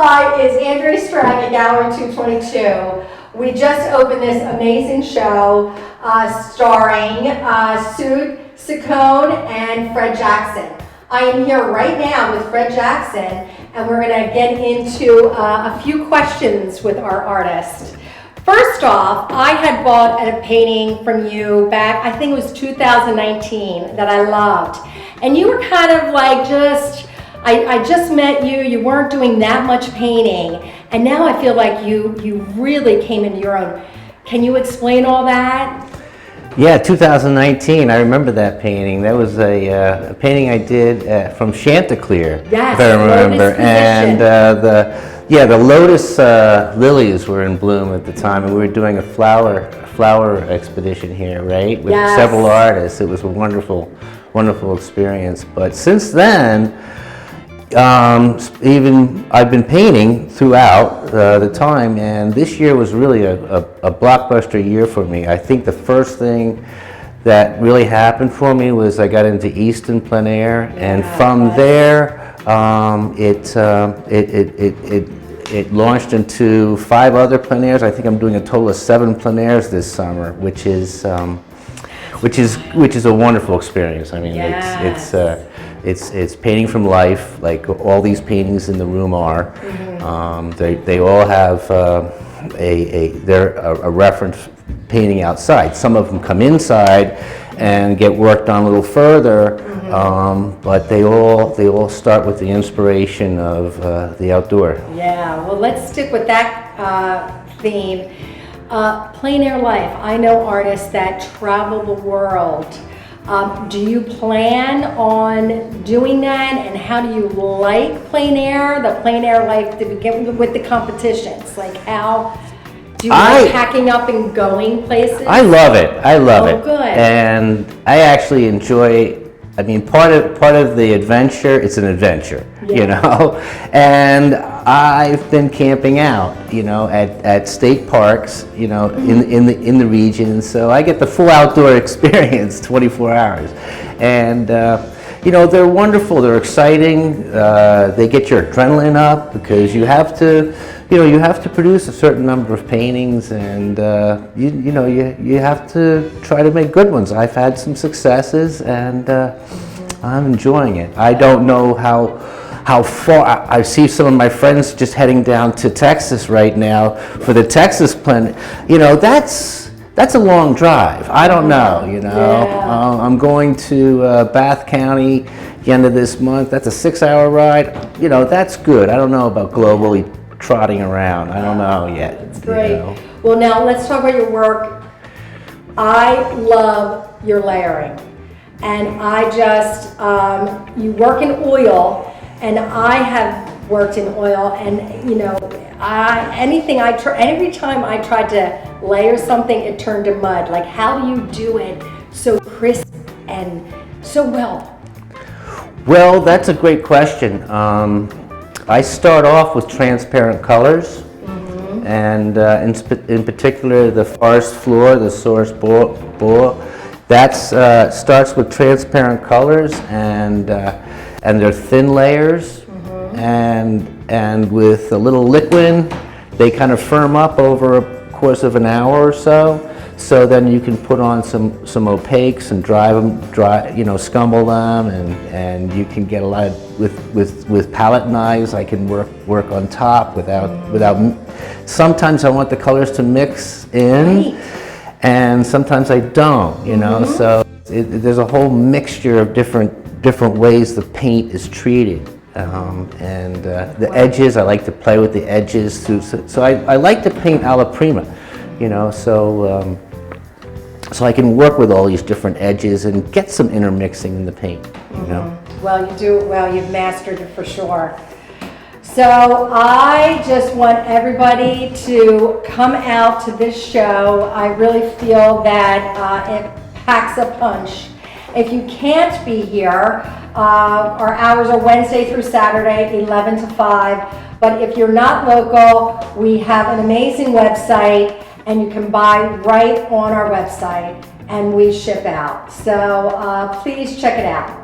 Hi, it's Andrea Strang at Gallery222. We just opened this amazing show starring Sue Saccone and Fred Jackson. I am here right now with Fred Jackson, and we're going to get into a few questions with our artist. First off, I had bought a painting from you back, I think it was 2019, that I loved. And you were kind of like I just met you, you weren't doing that much painting, and now I feel like you really came into your own. Can you explain all that? Yeah, 2019, I remember that painting. That was a painting I did from Chanticleer, yes, if I remember. And the lotus lilies were in bloom at the time, and we were doing a flower expedition here, right? With several artists. It was a wonderful experience. But since then, even I've been painting throughout the time, and this year was really a blockbuster year for me. I think the first thing that really happened for me was I got into Easton plein air, and from there it launched into 5 other plein airs. I think I'm doing a total of 7 plein airs this summer, which is a wonderful experience. I mean, it's painting from life, like all these paintings in the room are. Mm-hmm. They all have a reference painting outside. Some of them come inside and get worked on a little further, but they all start with the inspiration of the outdoor. Yeah, well, let's stick with that theme. Plein air life. I know artists that travel the world. Do you plan on doing that, and how do you like the plein air life to begin with the competitions? Like, how do you like packing up and going places? I love it. Oh, good. And I actually enjoy. I mean, part of the adventure, it's an adventure, you know. And I've been camping out, you know, at state parks, you know, in the region, so I get the full outdoor experience, 24 hours. And you know, they're wonderful. They're exciting. They get your adrenaline up because you have to produce a certain number of paintings, and you have to try to make good ones. I've had some successes, and I'm enjoying it. I don't know how far. I see some of my friends just heading down to Texas right now for the Texas plein. You know, that's a long drive. I don't know, you know. I'm going to Bath County the end of this month. That's a 6-hour ride. You know, that's good. I don't know about globally trotting around. I don't know yet. That's great. You know? Well, now let's talk about your work. I love your layering. And I just, you work in oil, and I have worked in oil, and you know, every time I tried to layer something, it turned to mud. Like, how do you do it so crisp and so well? Well, that's a great question. I start off with transparent colors, and in particular the forest floor, the source bowl. That starts with transparent colors, and they're thin layers, and with a little liquid, they kind of firm up over a course of an hour or so. So then you can put on some opaques and scumble them, and you can get a lot of, with palette knives. I can work on top without. Sometimes I want the colors to mix in, and sometimes I don't. You know, so there's a whole mixture of different ways the paint is treated. The edges, I like to play with the edges too. So I like to paint alla prima, you know, so I can work with all these different edges and get some intermixing in the paint, you know. Well, you do it well. You've mastered it for sure. So I just want everybody to come out to this show. I really feel that it packs a punch. If you can't be here, our hours are Wednesday through Saturday, 11 to 5. But if you're not local, we have an amazing website, and you can buy right on our website, and we ship out. So please check it out.